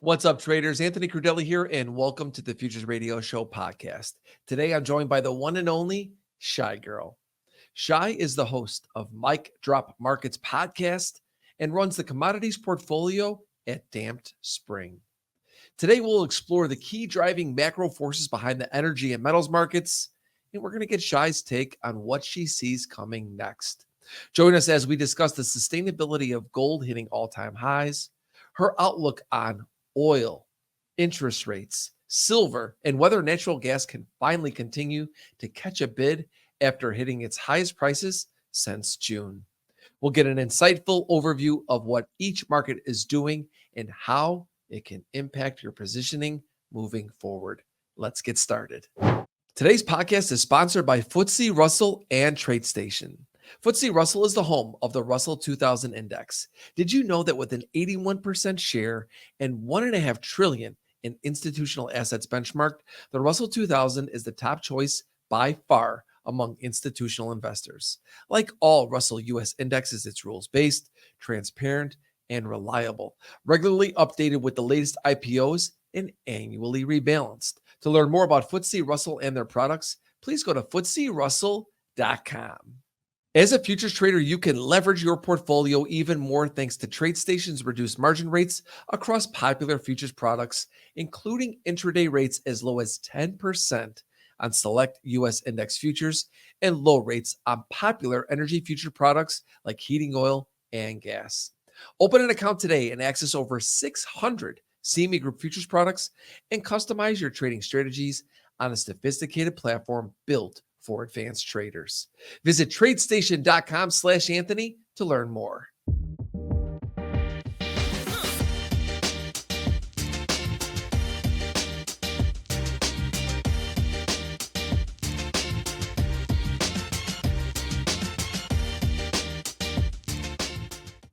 What's up, traders? Anthony Crudele here, and welcome to the Futures Radio Show podcast. Today, I'm joined by the one and only Chigrl. Chi is the host of Mike Drop Markets podcast and runs the commodities portfolio at Damped Spring. Today, we'll explore the key driving macro forces behind the energy and metals markets, and we're going to get Chi's take on what she sees coming next. Join us as we discuss the sustainability of gold hitting all-time highs, her outlook on oil, interest rates, silver, and whether natural gas can finally continue to catch a bid after hitting its highest prices since June. We'll get an insightful overview of what each market is doing and how it can impact your positioning moving forward. Let's get started. Today's podcast is sponsored by FTSE Russell and TradeStation. FTSE Russell is the home of the Russell 2000 Index. Did you know that with an 81% share and $1.5 trillion in institutional assets benchmarked, the Russell 2000 is the top choice by far among institutional investors? Like all Russell US indexes, it's rules-based, transparent, and reliable, regularly updated with the latest IPOs and annually rebalanced. To learn more about FTSE Russell and their products, please go to FTSERussell.com. As a futures trader, you can leverage your portfolio even more thanks to TradeStation's reduced margin rates across popular futures products, including intraday rates as low as 10% on select U.S. index futures and low rates on popular energy future products like heating oil and gas. Open an account today and access over 600 CME Group futures products and customize your trading strategies on a sophisticated platform built for advanced traders. Visit tradestation.com/Anthony to learn more.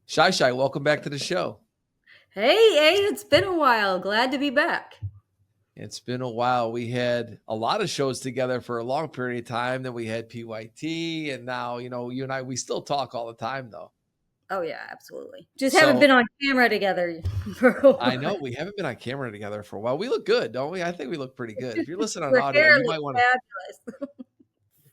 Chi, welcome back to the show. Hey, it's been a while. Glad to be back. It's been a while. We had a lot of shows together for a long period of time. Then we had PYT, and now, you and I, we still talk all the time, though. Oh, yeah, absolutely. Just haven't been on camera together for a while. I know we haven't been on camera together for a while. We look good, don't we? I think we look pretty good. If you're listening on audio, you might want to.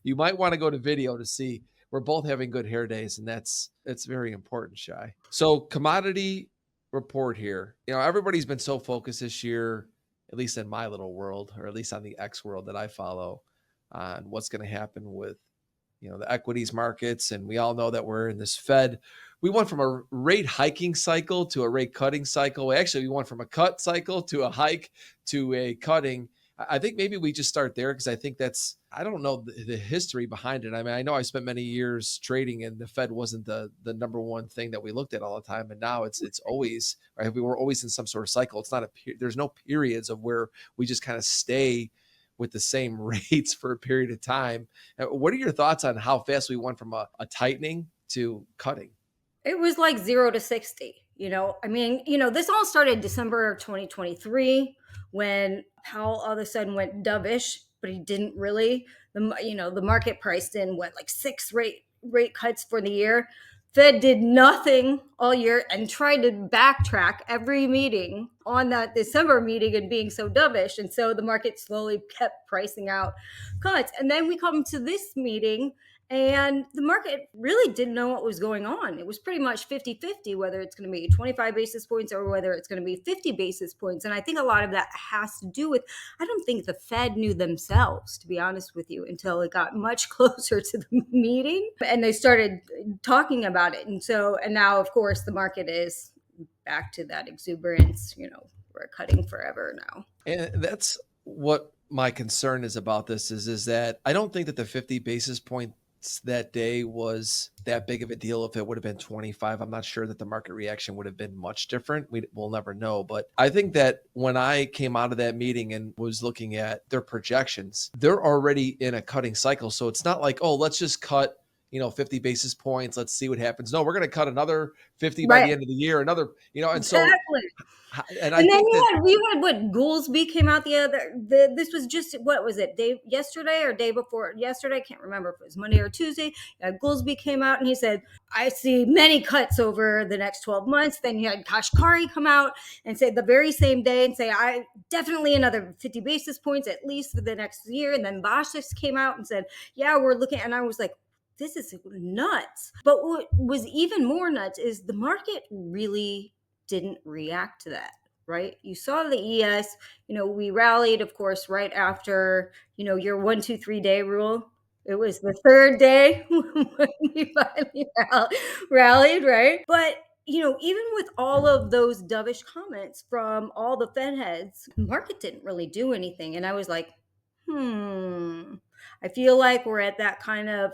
You might want to go to video to see. We're both having good hair days, and it's very important, Chi. So, commodity report here. Everybody's been so focused this year, at least in my little world, or at least on the X world that I follow, on what's going to happen with, the equities markets. And we all know that we're in this Fed. We went from a rate hiking cycle to a rate cutting cycle. Actually, we went from a cut cycle to a hike to a cutting. I think maybe we just start there because I think I don't know the history behind it. I mean, I know I spent many years trading and the Fed wasn't the number one thing that we looked at all the time. And now it's always, right? We were always in some sort of cycle. It's not there's no periods of where we just kind of stay with the same rates for a period of time. What are your thoughts on how fast we went from a tightening to cutting? It was like 0 to 60. I mean, this all started December 2023 when Powell all of a sudden went dovish, but he didn't really. The market priced in like 6 rate cuts for the year. Fed did nothing all year and tried to backtrack every meeting on that December meeting and being so dovish. And so the market slowly kept pricing out cuts. And then we come to this meeting and the market really didn't know what was going on. It was pretty much 50-50, whether it's going to be 25 basis points or whether it's going to be 50 basis points. And I think a lot of that has to do with, I don't think the Fed knew themselves, to be honest with you, until it got much closer to the meeting and they started talking about it. And now, of course, the market is back to that exuberance. We're cutting forever now. And that's what my concern is about this is that I don't think that the 50 basis point that day was that big of a deal. If it would have been 25, I'm not sure that the market reaction would have been much different. We'll never know. But I think that when I came out of that meeting and was looking at their projections, they're already in a cutting cycle. So it's not like, oh, let's just cut 50 basis points. Let's see what happens. No, we're going to cut another 50 by the end of the year, another, and so. And then we had what Goolsby came out this was just, what was it, yesterday or day before yesterday? I can't remember if it was Monday or Tuesday. Goolsby came out and he said, I see many cuts over the next 12 months. Then you had Kashkari come out and say the very same day and say, I definitely another 50 basis points at least for the next year. And then Bosch just came out and said, yeah, we're looking. And I was like, this is nuts. But what was even more nuts is the market really didn't react to that. Right. You saw the ES, we rallied, of course, right after, your 1, 2, 3 day rule. It was the third day when we finally rallied, right? But even with all of those dovish comments from all the Fed heads, the market didn't really do anything. And I was like, I feel like we're at that kind of,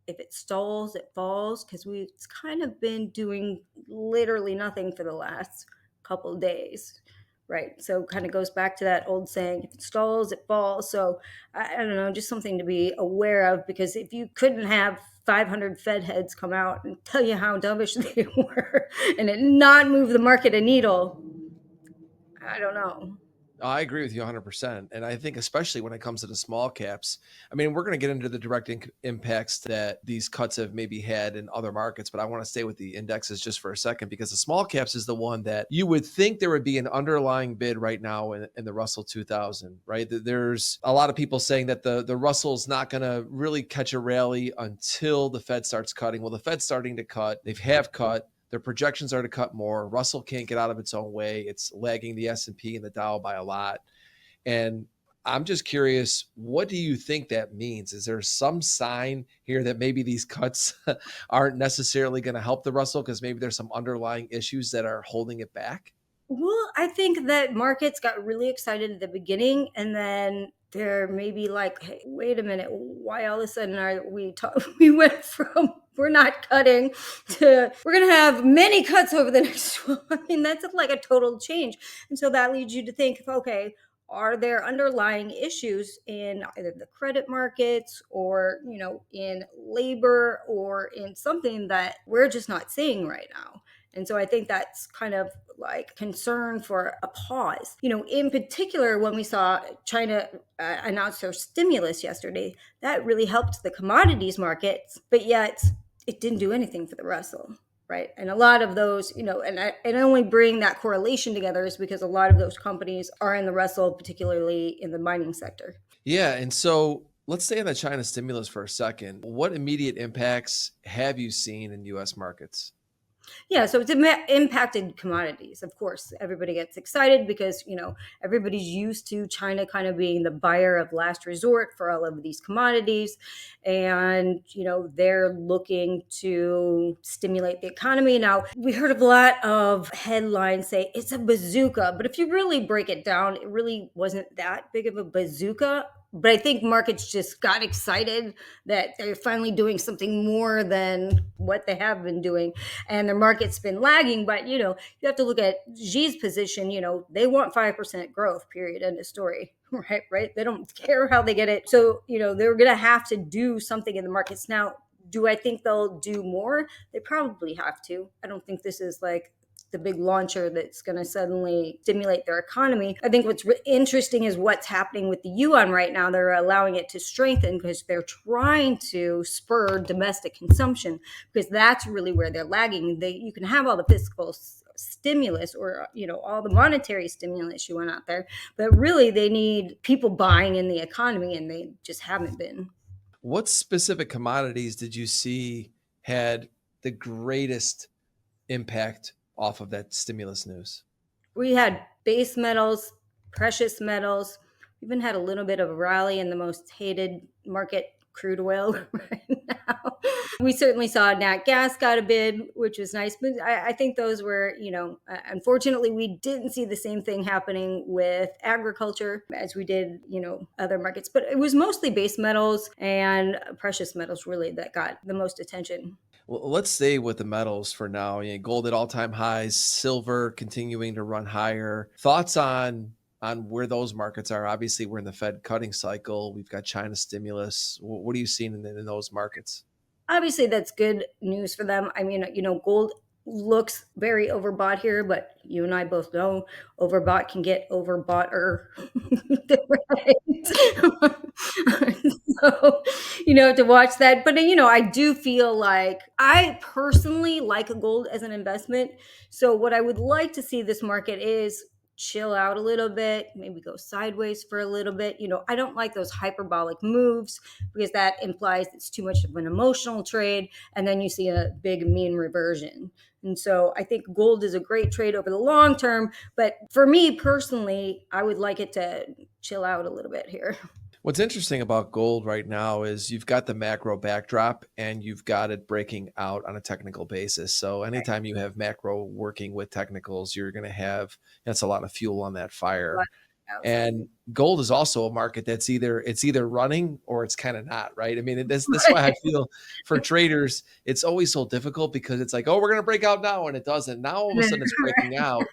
if it stalls, it falls, because we've kind of been doing literally nothing for the last couple of days. Right. So kind of goes back to that old saying, if it stalls, it falls. So I don't know, just something to be aware of, because if you couldn't have 500 Fed heads come out and tell you how dovish they were and it not move the market a needle, I don't know. I agree with you 100%. And I think, especially when it comes to the small caps, I mean, we're going to get into the direct impacts that these cuts have maybe had in other markets, but I want to stay with the indexes just for a second, because the small caps is the one that you would think there would be an underlying bid right now in the Russell 2000, right? There's a lot of people saying that the Russell's not going to really catch a rally until the Fed starts cutting. Well, the Fed's starting to cut. They have cut. Their projections are to cut more. Russell can't get out of its own way. It's lagging the S&P and the Dow by a lot. And I'm just curious, what do you think that means? Is there some sign here that maybe these cuts aren't necessarily going to help the Russell because maybe there's some underlying issues that are holding it back? Well, I think that markets got really excited at the beginning, and then they're maybe like, hey, wait a minute, why all of a sudden are we we went from we're not cutting to we're going to have many cuts over the next 12. I mean, that's like a total change. And so that leads you to think, okay, are there underlying issues in either the credit markets or, in labor or in something that we're just not seeing right now? And so I think that's kind of like concern for a pause. In particular, when we saw China announce their stimulus yesterday, that really helped the commodities markets, but yet it didn't do anything for the Russell. Right. And a lot of those, and I only bring that correlation together is because a lot of those companies are in the Russell, particularly in the mining sector. Yeah. And so let's stay on the China stimulus for a second. What immediate impacts have you seen in US markets? Yeah, so it's impacted commodities. Of course, everybody gets excited because, everybody's used to China kind of being the buyer of last resort for all of these commodities. And, they're looking to stimulate the economy. Now, we heard a lot of headlines say it's a bazooka, but if you really break it down, it really wasn't that big of a bazooka. But I think markets just got excited that they're finally doing something more than what they have been doing. And their market's been lagging. But, you have to look at Xi's position. They want 5% growth, period, end of story. Right. They don't care how they get it. So, they're going to have to do something in the markets. Now, do I think they'll do more? They probably have to. I don't think this is like the big launcher that's going to suddenly stimulate their economy. I think what's interesting is what's happening with the yuan right now. They're allowing it to strengthen because they're trying to spur domestic consumption, because that's really where they're lagging. You can have all the fiscal stimulus or all the monetary stimulus you want out there, but really they need people buying in the economy, and they just haven't been. What specific commodities did you see had the greatest impact off of that stimulus news? We had base metals, precious metals. We even had a little bit of a rally in the most hated market, crude oil, right now. We certainly saw nat gas got a bid, which was nice. But I think those were, unfortunately, we didn't see the same thing happening with agriculture as we did, other markets. But it was mostly base metals and precious metals really that got the most attention. Well, let's stay with the metals for now. Gold at all-time highs, silver continuing to run higher. Thoughts on where those markets are? Obviously, we're in the Fed cutting cycle. We've got China stimulus. What are you seeing in those markets? Obviously, that's good news for them. I mean, gold looks very overbought here, but you and I both know overbought can get overbought or So, to watch that. But, I do feel like I personally like gold as an investment. So, what I would like to see this market is chill out a little bit, maybe go sideways for a little bit. I don't like those hyperbolic moves because that implies it's too much of an emotional trade. And then you see a big mean reversion. And so I think gold is a great trade over the long term. But for me personally, I would like it to chill out a little bit here. What's interesting about gold right now is you've got the macro backdrop and you've got it breaking out on a technical basis. So anytime you have macro working with technicals, you're going to have that's a lot of fuel on that fire. Absolutely. And gold is also a market that's either running or it's kind of not, right? I mean, this is why I feel for traders, it's always so difficult because it's like, oh, we're going to break out now, and it doesn't. Now all of a sudden it's breaking out.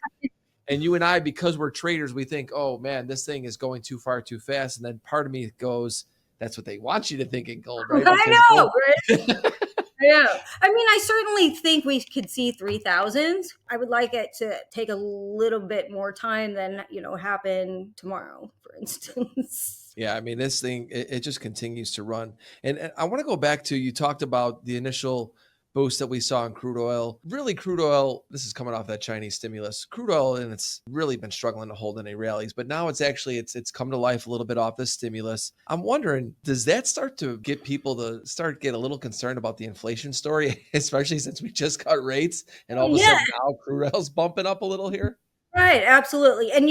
And you and I, because we're traders, we think, oh man, this thing is going too far too fast. And then part of me goes, that's what they want you to think in gold, right? Because I know, gold. right? Yeah. I mean, I certainly think we could see 3,000. I would like it to take a little bit more time than, happen tomorrow, for instance. Yeah, I mean, this thing, it just continues to run. And I want to go back to, you talked about the initial boost that we saw in crude oil. Really, crude oil, this is coming off that Chinese stimulus. Crude oil, and it's really been struggling to hold any rallies, but now it's come to life a little bit off this stimulus. I'm wondering, does that start to get people to get a little concerned about the inflation story, especially since we just cut rates and all of a Yeah. sudden now crude oil's bumping up a little here? Right, absolutely. And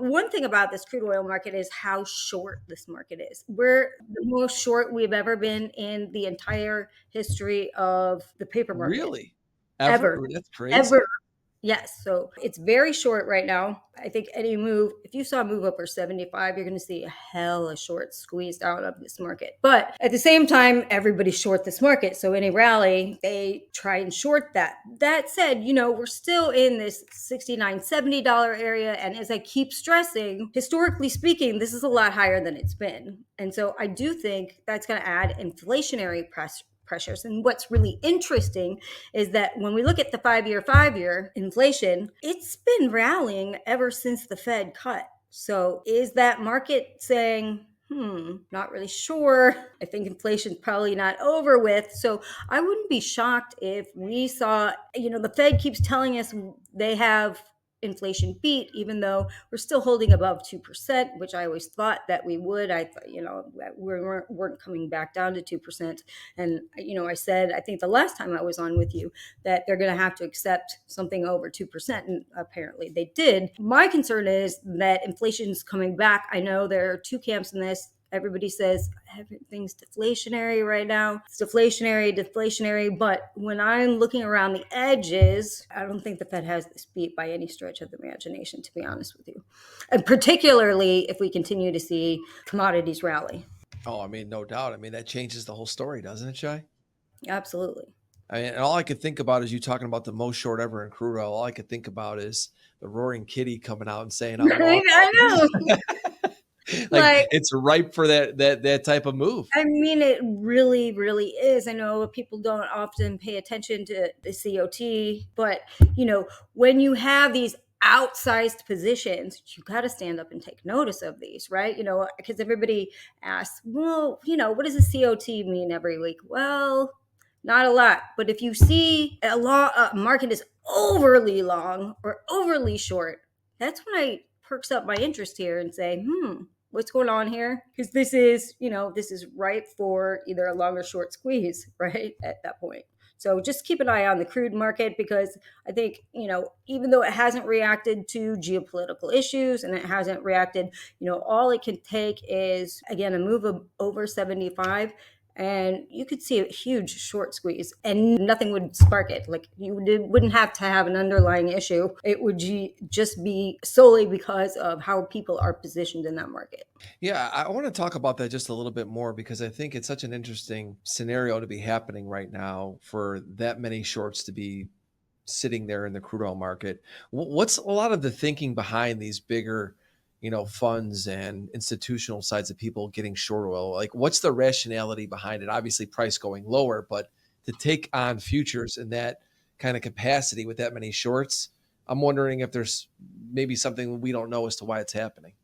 one thing about this crude oil market is how short this market is. We're the most short we've ever been in the entire history of the paper market. Really? Ever? Ever. That's crazy. Ever. Yes, so it's very short right now. I think any move, if you saw a move over 75, you're going to see a hella short squeezed out of this market. But at the same time, everybody's short this market. So any rally, they try and short that. That said, we're still in this $69, $70 area. And as I keep stressing, historically speaking, this is a lot higher than it's been. And so I do think that's going to add inflationary pressures. And what's really interesting is that when we look at the 5-year inflation, it's been rallying ever since the Fed cut. So is that market saying, not really sure. I think inflation's probably not over with. So I wouldn't be shocked if we saw, the Fed keeps telling us they have inflation beat, even though we're still holding above 2%, which I always thought that we would. I thought, that we weren't coming back down to 2%. And, I said, I think the last time I was on with you, that they're going to have to accept something over 2%. And apparently they did. My concern is that inflation's coming back. I know there are two camps in this. Everybody says everything's deflationary right now. It's deflationary. But when I'm looking around the edges, I don't think the Fed has this beat by any stretch of the imagination, to be honest with you. And particularly if we continue to see commodities rally. Oh, I mean, no doubt. I mean, that changes the whole story, doesn't it, Shay? Absolutely. I mean, and all I could think about is you talking about the most short ever in crude oil. All I could think about is the roaring kitty coming out and saying, "I'm long." I know. Like Like, it's ripe for that type of move. I mean, it really, really is. I know people don't often pay attention to the COT, but when you have these outsized positions, you got to stand up and take notice of these, right? Because everybody asks, well, what does a COT mean every week? Well, not a lot. But if you see a market is overly long or overly short, that's when I perks up my interest here and say, what's going on here? Because this is ripe for either a long or short squeeze, right? At that point. So just keep an eye on the crude market because I think, even though it hasn't reacted to geopolitical issues and it hasn't reacted, all it can take is, again, a move of over 75 and you could see a huge short squeeze and nothing would spark it. Like wouldn't have to have an underlying issue. It would just be solely because of how people are positioned in that market. Yeah, I want to talk about that just a little bit more because I think it's such an interesting scenario to be happening right now for that many shorts to be sitting there in the crude oil market. What's a lot of the thinking behind these bigger, funds and institutional sides of people getting short oil? Like, what's the rationality behind it? Obviously, price going lower, but to take on futures in that kind of capacity with that many shorts, I'm wondering if there's maybe something we don't know as to why it's happening.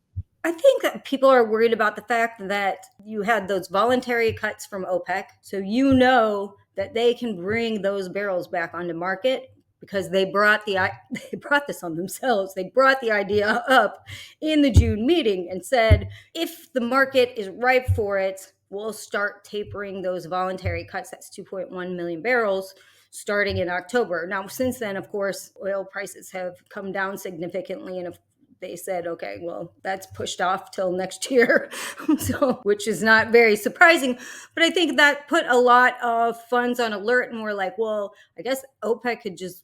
I think that people are worried about the fact that you had those voluntary cuts from OPEC. So you know that they can bring those barrels back onto market because they brought this on themselves. They brought the idea up in the June meeting and said, if the market is ripe for it, we'll start tapering those voluntary cuts. That's 2.1 million barrels starting in October. Now, since then, of course, oil prices have come down significantly, and they said, okay, well, that's pushed off till next year. So, which is not very surprising. But I think that put a lot of funds on alert, and we're like, well, I guess OPEC could just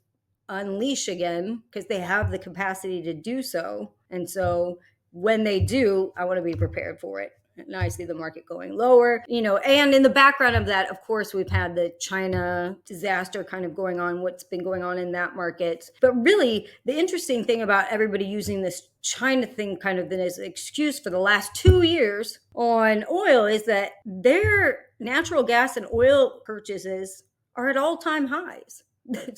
unleash again because they have the capacity to do so. And so when they do, I want to be prepared for it. And I see the market going lower, and in the background of that, of course, we've had the China disaster kind of going on, what's been going on in that market. But really, the interesting thing about everybody using this China thing kind of as an excuse for the last 2 years on oil is that their natural gas and oil purchases are at all-time highs.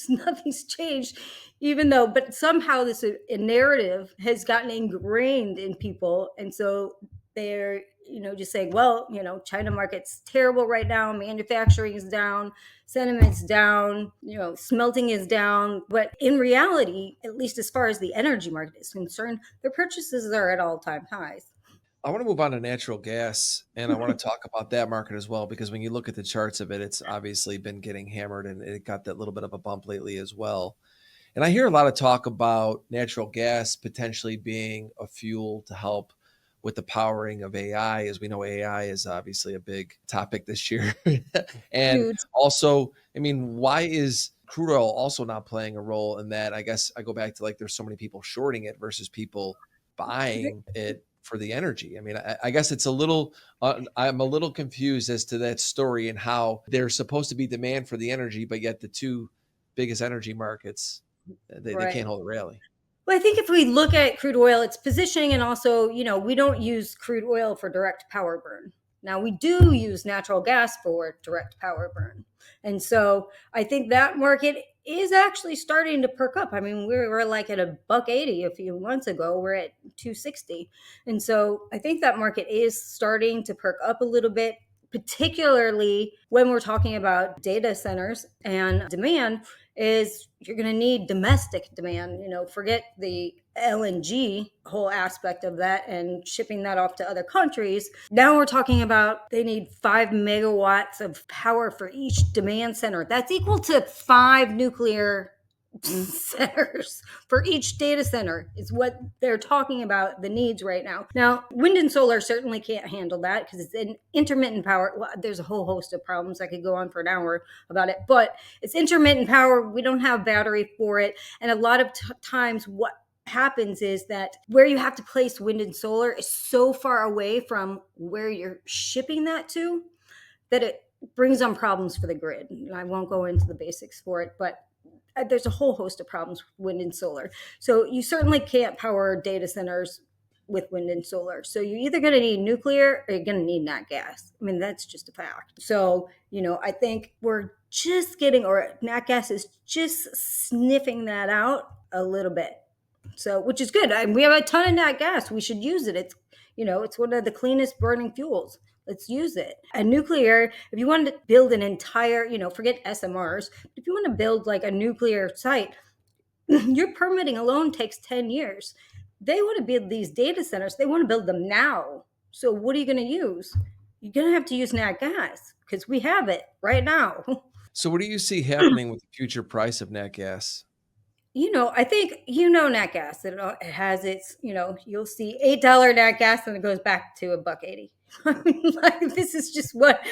Nothing's changed, but somehow this narrative has gotten ingrained in people. And so they're just saying, well, China market's terrible right now, manufacturing is down, sentiment's down, smelting is down. But in reality, at least as far as the energy market is concerned, their purchases are at all-time highs. I want to move on to natural gas, and I want to talk about that market as well, because when you look at the charts of it, it's obviously been getting hammered, and it got that little bit of a bump lately as well. And I hear a lot of talk about natural gas potentially being a fuel to help with the powering of AI. As we know, AI is obviously a big topic this year. And Huge. also, I mean, why is crude oil also not playing a role in that? I guess I go back to, like, there's so many people shorting it versus people buying it for the energy. I mean, I guess it's a little, I'm a little confused as to that story and how there's supposed to be demand for the energy, but yet the two biggest energy markets, they Right. can't hold a rally. Well, I think if we look at crude oil, its positioning, and also, we don't use crude oil for direct power burn. Now, we do use natural gas for direct power burn. And so I think that market is actually starting to perk up. I mean, we were like at $1.80 a few months ago. We're at 260. And so I think that market is starting to perk up a little bit, particularly when we're talking about data centers and demand. Is you're going to need domestic demand, forget the LNG whole aspect of that and shipping that off to other countries. Now we're talking about they need 5 megawatts of power for each demand center. That's equal to 5 nuclear centers for each data center is what they're talking about, the needs right now. Now, wind and solar certainly can't handle that because it's an intermittent power. Well, there's a whole host of problems. I could go on for an hour about it, but it's intermittent power. We don't have battery for it. And a lot of times what happens is that where you have to place wind and solar is so far away from where you're shipping that to that it brings on problems for the grid. I won't go into the basics for it, but there's a whole host of problems with wind and solar. So you certainly can't power data centers with wind and solar. So you're either going to need nuclear or you're going to need nat gas. I mean, that's just a fact. So, I think we're just getting, or nat gas is just sniffing that out a little bit. So, which is good. We have a ton of nat gas. We should use it. It's one of the cleanest burning fuels. Let's use it. And nuclear, if you want to build an entire, forget SMRs, if you want to build like a nuclear site, your permitting alone takes 10 years. They want to build these data centers. They want to build them now. So what are you going to use? You're going to have to use nat gas because we have it right now. So what do you see happening with the future price of nat gas? I think nat gas. It has its, you'll see $8 nat gas and it goes back to $1.80. Like, this is just what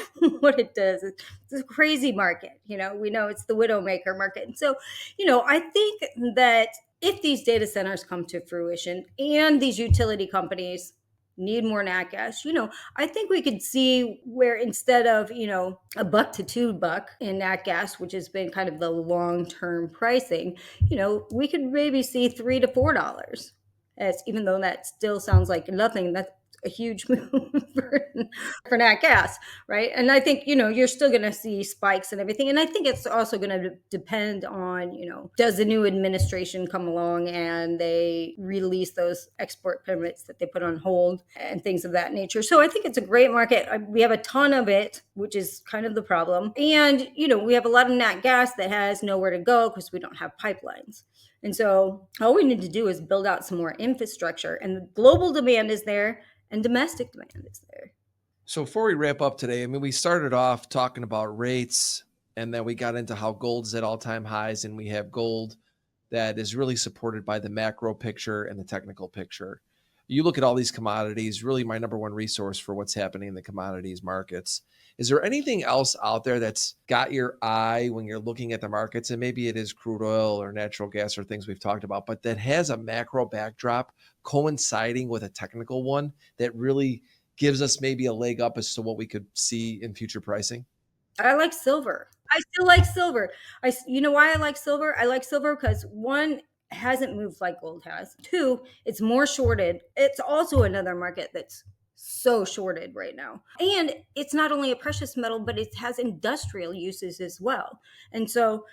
it does. It's a crazy market. We know it's the widowmaker market. And so, I think that if these data centers come to fruition and these utility companies need more nat gas, I think we could see where instead of, $1 to $2 in nat gas, which has been kind of the long-term pricing, we could maybe see $3 to $4. Even though that still sounds like nothing, that's a huge move for nat gas, right? And I think, you're still going to see spikes and everything. And I think it's also going to depend on, does the new administration come along and they release those export permits that they put on hold and things of that nature. So I think it's a great market. We have a ton of it, which is kind of the problem. And, we have a lot of nat gas that has nowhere to go because we don't have pipelines. And so all we need to do is build out some more infrastructure, and the global demand is there and domestic demand is there. So before we wrap up today, I mean, we started off talking about rates, and then we got into how gold's at all-time highs, and we have gold that is really supported by the macro picture and the technical picture. You look at all these commodities, really my number one resource for what's happening in the commodities markets. Is there anything else out there that's got your eye when you're looking at the markets? And maybe it is crude oil or natural gas or things we've talked about, but that has a macro backdrop coinciding with a technical one that really gives us maybe a leg up as to what we could see in future pricing? I like silver. I still like silver. You know why I like silver? I like silver because one, hasn't moved like gold has. Two, it's more shorted. It's also another market that's so shorted right now. And it's not only a precious metal, but it has industrial uses as well. And so,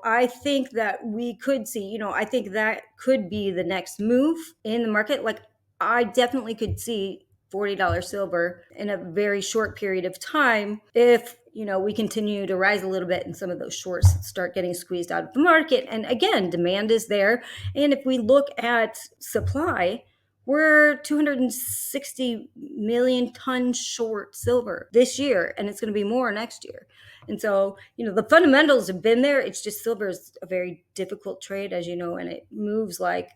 I think that we could see, I think that could be the next move in the market. Like, I definitely could see $40 silver in a very short period of time if we continue to rise a little bit and some of those shorts start getting squeezed out of the market. And again, demand is there. And if we look at supply, we're 260 million tons short silver this year, and it's going to be more next year. And so, the fundamentals have been there. It's just silver is a very difficult trade, as you know, and it moves like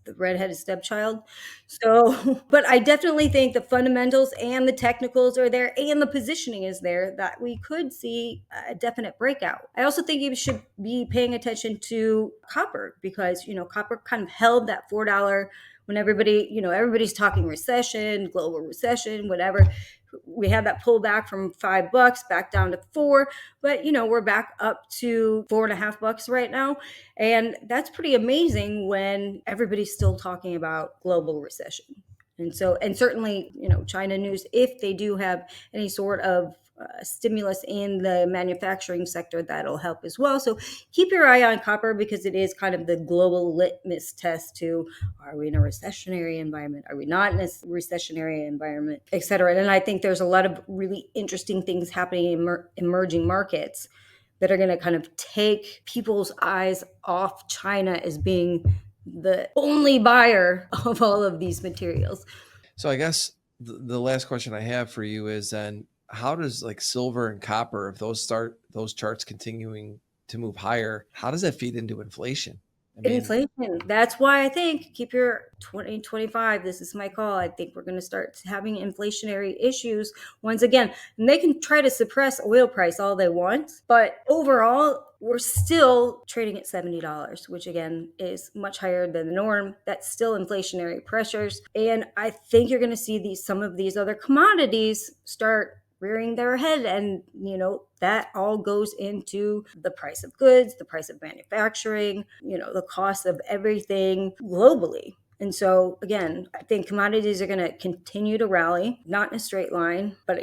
the redheaded stepchild. So, but I definitely think the fundamentals and the technicals are there and the positioning is there that we could see a definite breakout. I also think you should be paying attention to copper because, copper kind of held that $4 when everybody's talking recession, global recession, whatever. We had that pullback from $5 back down to 4, but we're back up to $4.50 right now. And that's pretty amazing when everybody's still talking about global recession. And so, and certainly, China news, if they do have any sort of stimulus in the manufacturing sector, that'll help as well. So keep your eye on copper because it is kind of the global litmus test to, are we in a recessionary environment? Are we not in a recessionary environment, et cetera? And I think there's a lot of really interesting things happening in emerging markets that are going to kind of take people's eyes off China as being the only buyer of all of these materials. So I guess the last question I have for you is then how does like silver and copper, if those charts continuing to move higher, how does that feed into inflation? Inflation. That's why I think keep your 2025. This is my call. I think we're going to start having inflationary issues once again. And they can try to suppress oil price all they want, but overall, we're still trading at $70, which again is much higher than the norm. That's still inflationary pressures. And I think you're going to see some of these other commodities start rearing their head, and that all goes into the price of goods, the price of manufacturing, the cost of everything globally. And so again, I think commodities are going to continue to rally, not in a straight line, but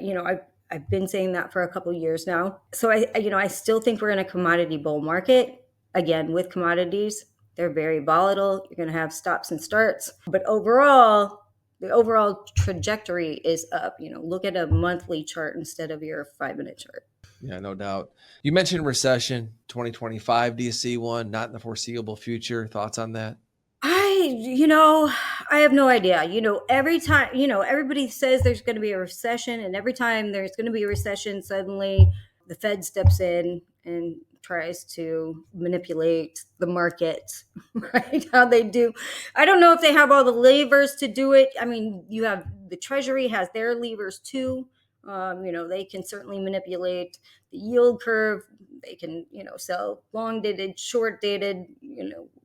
I've been saying that for a couple of years now. So I still think we're in a commodity bull market. Again, with commodities, they're very volatile. You're going to have stops and starts, but the overall trajectory is up. Look at a monthly chart instead of your 5-minute chart. Yeah, no doubt. You mentioned recession 2025. Do you see one? Not in the foreseeable future. Thoughts on that? I have no idea. Every time, everybody says there's going to be a recession, and every time there's going to be a recession, suddenly the Fed steps in and tries to manipulate the market, right? How they do. I don't know if they have all the levers to do it. I mean, you have the Treasury has their levers too. They can certainly manipulate the yield curve. They can, sell long dated, short dated,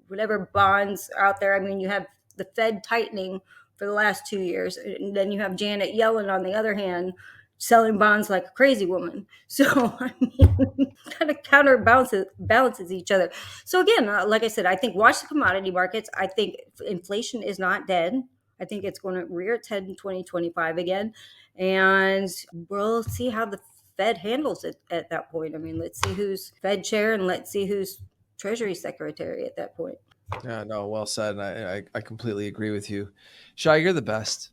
whatever bonds out there. I mean, you have the Fed tightening for the last 2 years, and then you have Janet Yellen on the other hand selling bonds like a crazy woman. So I mean, kind of balances each other. So again, like I said, I think watch the commodity markets. I think inflation is not dead. I think it's going to rear its head in 2025 again. And we'll see how the Fed handles it at that point. I mean, let's see who's Fed chair and let's see who's Treasury Secretary at that point. Yeah, no, well said. And I completely agree with you. Shai, you're the best.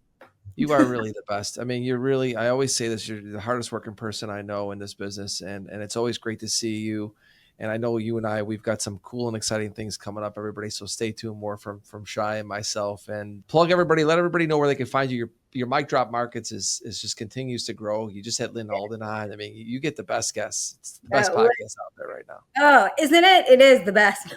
You are really the best. I mean, you're really, I always say this, you're the hardest working person I know in this business. And it's always great to see you. And I know you and we've got some cool and exciting things coming up, everybody. So stay tuned more from Shai and myself, and plug everybody, let everybody know where they can find you. Your Mic Drop Markets is just continues to grow. You just had Lynn Alden on. I mean, you get the best guests. It's the best podcast out there right now. Oh, isn't it? It is the best.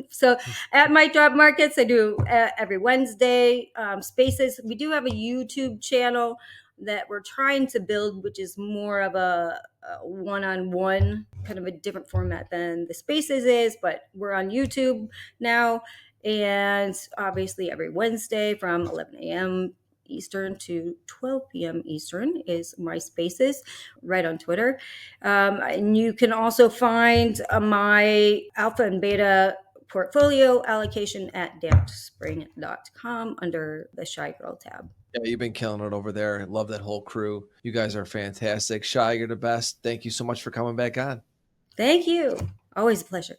So at Mic Drop Markets, I do every Wednesday spaces. We do have a YouTube channel that we're trying to build, which is more of a one-on-one, kind of a different format than the spaces is, but we're on YouTube now. And obviously every Wednesday from 11 a.m. Eastern to 12 p.m. Eastern is my spaces right on Twitter. And you can also find my alpha and beta portfolio allocation at dampspring.com under the Chigrl tab. Yeah, you've been killing it over there. I love that whole crew. You guys are fantastic. Shai, you're the best. Thank you so much for coming back on. Thank you. Always a pleasure.